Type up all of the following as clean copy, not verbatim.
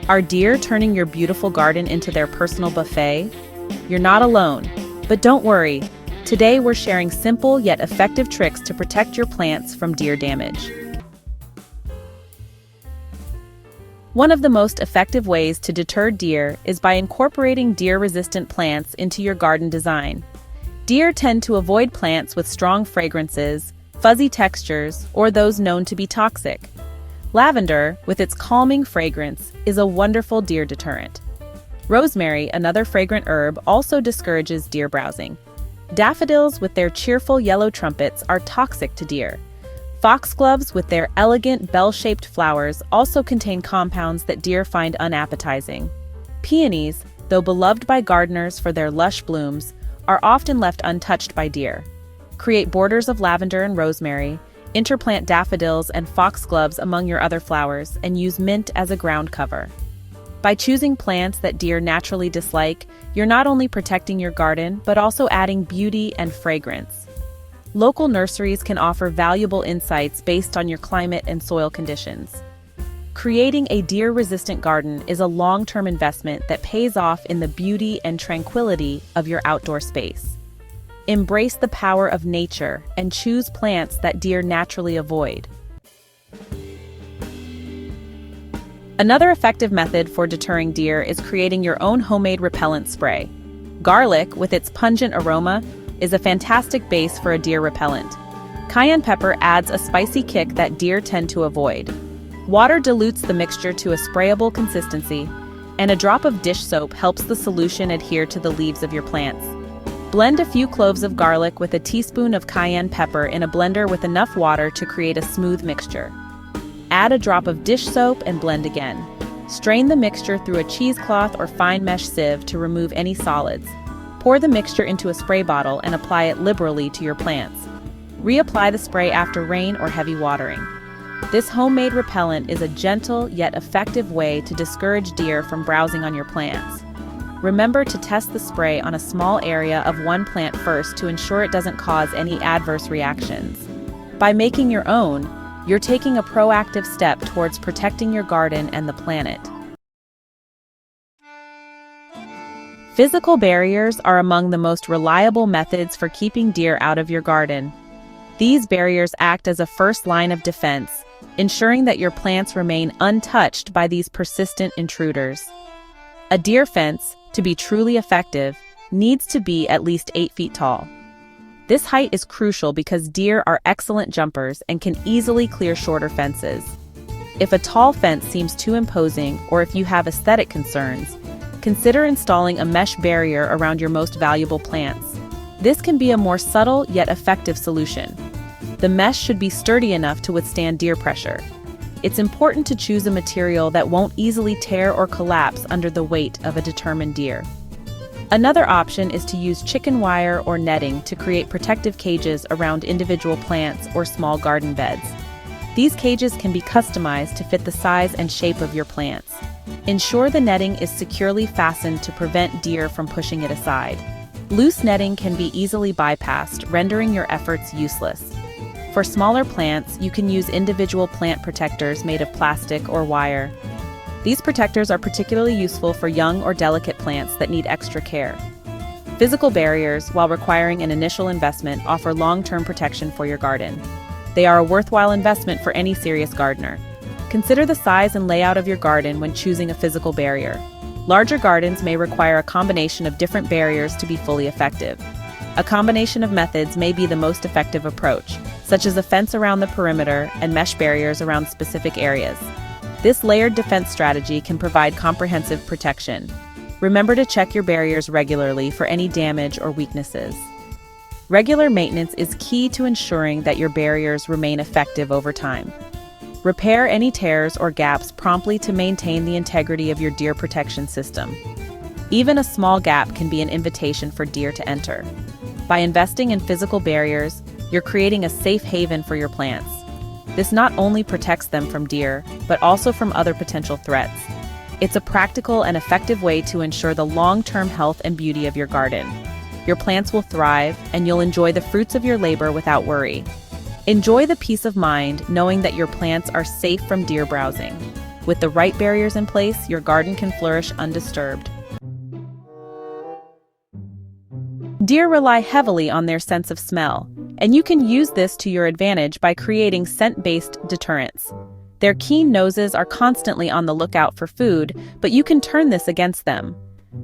Are deer turning your beautiful garden into their personal buffet? You're not alone, but don't worry. Today we're sharing simple yet effective tricks to protect your plants from deer damage. One of the most effective ways to deter deer is by incorporating deer-resistant plants into your garden design. Deer tend to avoid plants with strong fragrances, fuzzy textures, or those known to be toxic. Lavender, with its calming fragrance, is a wonderful deer deterrent. Rosemary, another fragrant herb, also discourages deer browsing. Daffodils, with their cheerful yellow trumpets, are toxic to deer. Foxgloves, with their elegant bell-shaped flowers, also contain compounds that deer find unappetizing. Peonies, though beloved by gardeners for their lush blooms, are often left untouched by deer. Create borders of lavender and rosemary, interplant daffodils and foxgloves among your other flowers, and use mint as a ground cover. By choosing plants that deer naturally dislike, you're not only protecting your garden, but also adding beauty and fragrance. Local nurseries can offer valuable insights based on your climate and soil conditions. Creating a deer-resistant garden is a long-term investment that pays off in the beauty and tranquility of your outdoor space. Embrace the power of nature and choose plants that deer naturally avoid. Another effective method for deterring deer is creating your own homemade repellent spray. Garlic, with its pungent aroma, is a fantastic base for a deer repellent. Cayenne pepper adds a spicy kick that deer tend to avoid. Water dilutes the mixture to a sprayable consistency, and a drop of dish soap helps the solution adhere to the leaves of your plants. Blend a few cloves of garlic with a teaspoon of cayenne pepper in a blender with enough water to create a smooth mixture. Add a drop of dish soap and blend again. Strain the mixture through a cheesecloth or fine mesh sieve to remove any solids. Pour the mixture into a spray bottle and apply it liberally to your plants. Reapply the spray after rain or heavy watering. This homemade repellent is a gentle yet effective way to discourage deer from browsing on your plants. Remember to test the spray on a small area of one plant first to ensure it doesn't cause any adverse reactions. By making your own, you're taking a proactive step towards protecting your garden and the planet. Physical barriers are among the most reliable methods for keeping deer out of your garden. These barriers act as a first line of defense, ensuring that your plants remain untouched by these persistent intruders. A deer fence, to be truly effective, needs to be at least 8 feet tall. This height is crucial because deer are excellent jumpers and can easily clear shorter fences. If a tall fence seems too imposing, or if you have aesthetic concerns, consider installing a mesh barrier around your most valuable plants. This can be a more subtle yet effective solution. The mesh should be sturdy enough to withstand deer pressure. It's important to choose a material that won't easily tear or collapse under the weight of a determined deer. Another option is to use chicken wire or netting to create protective cages around individual plants or small garden beds. These cages can be customized to fit the size and shape of your plants. Ensure the netting is securely fastened to prevent deer from pushing it aside. Loose netting can be easily bypassed, rendering your efforts useless. For smaller plants, you can use individual plant protectors made of plastic or wire. These protectors are particularly useful for young or delicate plants that need extra care. Physical barriers, while requiring an initial investment, offer long-term protection for your garden. They are a worthwhile investment for any serious gardener. Consider the size and layout of your garden when choosing a physical barrier. Larger gardens may require a combination of different barriers to be fully effective. A combination of methods may be the most effective approach, such as a fence around the perimeter and mesh barriers around specific areas. This layered defense strategy can provide comprehensive protection. Remember to check your barriers regularly for any damage or weaknesses. Regular maintenance is key to ensuring that your barriers remain effective over time. Repair any tears or gaps promptly to maintain the integrity of your deer protection system. Even a small gap can be an invitation for deer to enter. By investing in physical barriers, you're creating a safe haven for your plants. This not only protects them from deer, but also from other potential threats. It's a practical and effective way to ensure the long-term health and beauty of your garden. Your plants will thrive, and you'll enjoy the fruits of your labor without worry. Enjoy the peace of mind knowing that your plants are safe from deer browsing. With the right barriers in place, your garden can flourish undisturbed. Deer rely heavily on their sense of smell, and you can use this to your advantage by creating scent-based deterrents. Their keen noses are constantly on the lookout for food, but you can turn this against them.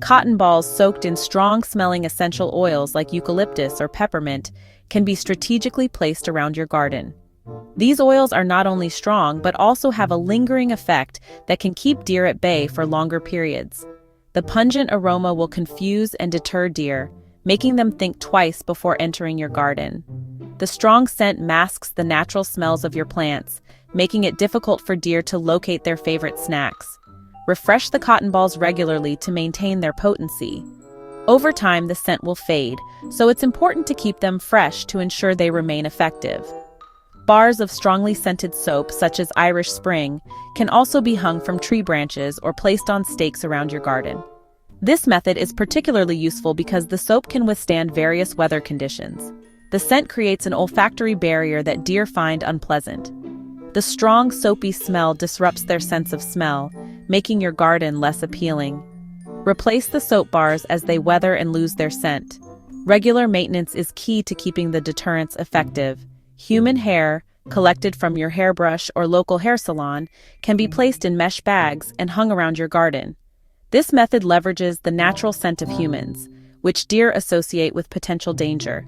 Cotton balls soaked in strong-smelling essential oils like eucalyptus or peppermint can be strategically placed around your garden. These oils are not only strong but also have a lingering effect that can keep deer at bay for longer periods. The pungent aroma will confuse and deter deer, making them think twice before entering your garden. The strong scent masks the natural smells of your plants, making it difficult for deer to locate their favorite snacks. Refresh the cotton balls regularly to maintain their potency. Over time, the scent will fade, so it's important to keep them fresh to ensure they remain effective. Bars of strongly scented soap, such as Irish Spring, can also be hung from tree branches or placed on stakes around your garden. This method is particularly useful because the soap can withstand various weather conditions. The scent creates an olfactory barrier that deer find unpleasant. The strong, soapy smell disrupts their sense of smell, making your garden less appealing. Replace the soap bars as they weather and lose their scent. Regular maintenance is key to keeping the deterrents effective. Human hair, collected from your hairbrush or local hair salon, can be placed in mesh bags and hung around your garden. This method leverages the natural scent of humans, which deer associate with potential danger.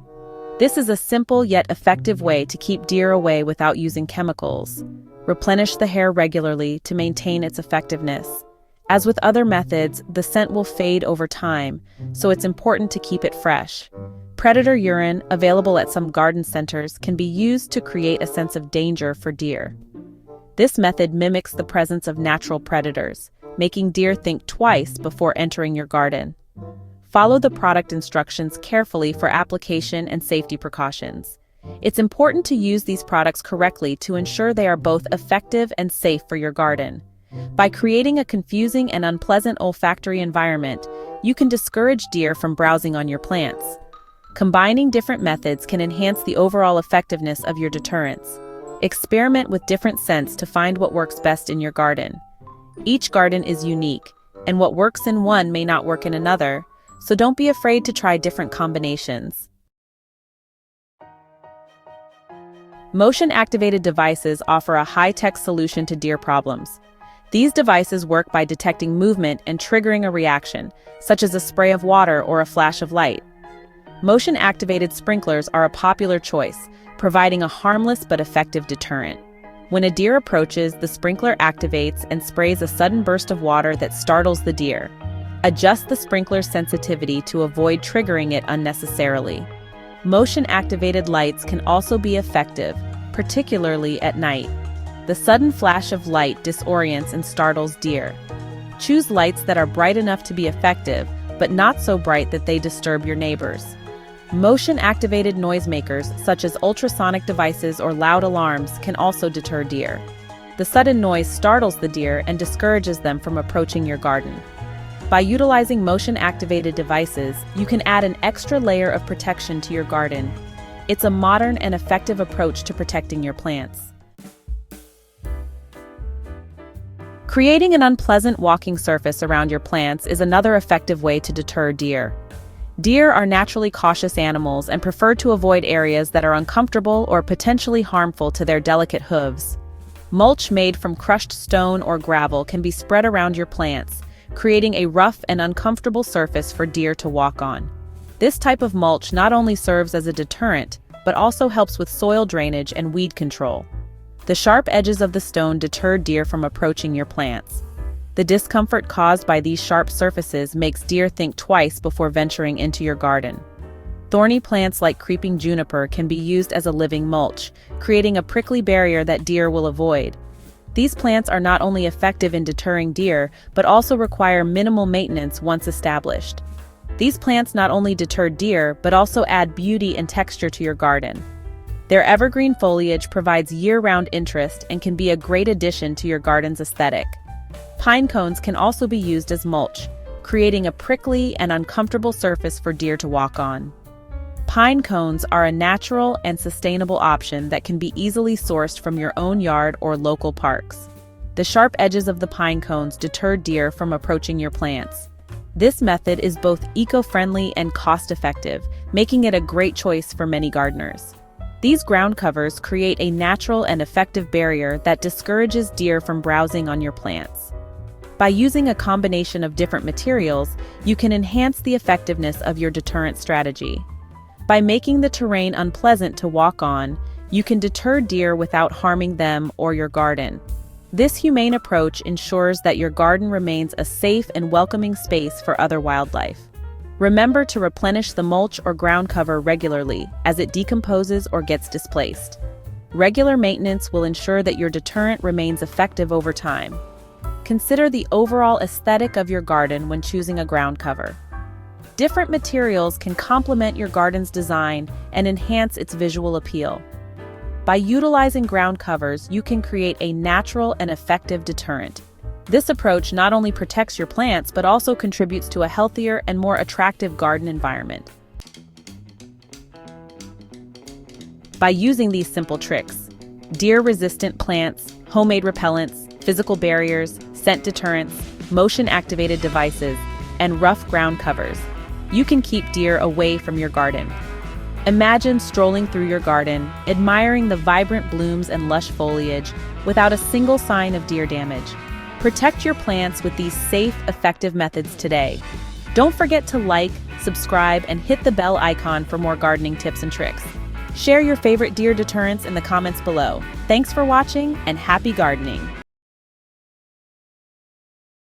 This is a simple yet effective way to keep deer away without using chemicals. Replenish the hair regularly to maintain its effectiveness. As with other methods, the scent will fade over time, so it's important to keep it fresh. Predator urine, available at some garden centers, can be used to create a sense of danger for deer. This method mimics the presence of natural predators, making deer think twice before entering your garden. Follow the product instructions carefully for application and safety precautions. It's important to use these products correctly to ensure they are both effective and safe for your garden. By creating a confusing and unpleasant olfactory environment, you can discourage deer from browsing on your plants. Combining different methods can enhance the overall effectiveness of your deterrents. Experiment with different scents to find what works best in your garden. Each garden is unique, and what works in one may not work in another, so don't be afraid to try different combinations. Motion-activated devices offer a high-tech solution to deer problems. These devices work by detecting movement and triggering a reaction, such as a spray of water or a flash of light. Motion-activated sprinklers are a popular choice, providing a harmless but effective deterrent. When a deer approaches, the sprinkler activates and sprays a sudden burst of water that startles the deer. Adjust the sprinkler's sensitivity to avoid triggering it unnecessarily. Motion-activated lights can also be effective, particularly at night. The sudden flash of light disorients and startles deer. Choose lights that are bright enough to be effective, but not so bright that they disturb your neighbors. Motion-activated noisemakers, such as ultrasonic devices or loud alarms, can also deter deer. The sudden noise startles the deer and discourages them from approaching your garden. By utilizing motion-activated devices, you can add an extra layer of protection to your garden. It's a modern and effective approach to protecting your plants. Creating an unpleasant walking surface around your plants is another effective way to deter deer. Deer are naturally cautious animals and prefer to avoid areas that are uncomfortable or potentially harmful to their delicate hooves. Mulch made from crushed stone or gravel can be spread around your plants, creating a rough and uncomfortable surface for deer to walk on. This type of mulch not only serves as a deterrent, but also helps with soil drainage and weed control. The sharp edges of the stone deter deer from approaching your plants. The discomfort caused by these sharp surfaces makes deer think twice before venturing into your garden. Thorny plants like creeping juniper can be used as a living mulch, creating a prickly barrier that deer will avoid. These plants are not only effective in deterring deer, but also require minimal maintenance once established. These plants not only deter deer, but also add beauty and texture to your garden. Their evergreen foliage provides year-round interest and can be a great addition to your garden's aesthetic. Pine cones can also be used as mulch, creating a prickly and uncomfortable surface for deer to walk on. Pine cones are a natural and sustainable option that can be easily sourced from your own yard or local parks. The sharp edges of the pine cones deter deer from approaching your plants. This method is both eco-friendly and cost-effective, making it a great choice for many gardeners. These ground covers create a natural and effective barrier that discourages deer from browsing on your plants. By using a combination of different materials, you can enhance the effectiveness of your deterrent strategy. By making the terrain unpleasant to walk on, you can deter deer without harming them or your garden. This humane approach ensures that your garden remains a safe and welcoming space for other wildlife. Remember to replenish the mulch or ground cover regularly as it decomposes or gets displaced. Regular maintenance will ensure that your deterrent remains effective over time. Consider the overall aesthetic of your garden when choosing a ground cover. Different materials can complement your garden's design and enhance its visual appeal. By utilizing ground covers, you can create a natural and effective deterrent. This approach not only protects your plants, but also contributes to a healthier and more attractive garden environment. By using these simple tricks, deer-resistant plants, homemade repellents, physical barriers, scent deterrents, motion-activated devices, and rough ground covers, you can keep deer away from your garden. Imagine strolling through your garden, admiring the vibrant blooms and lush foliage without a single sign of deer damage. Protect your plants with these safe, effective methods today. Don't forget to like, subscribe, and hit the bell icon for more gardening tips and tricks. Share your favorite deer deterrents in the comments below. Thanks for watching, and happy gardening!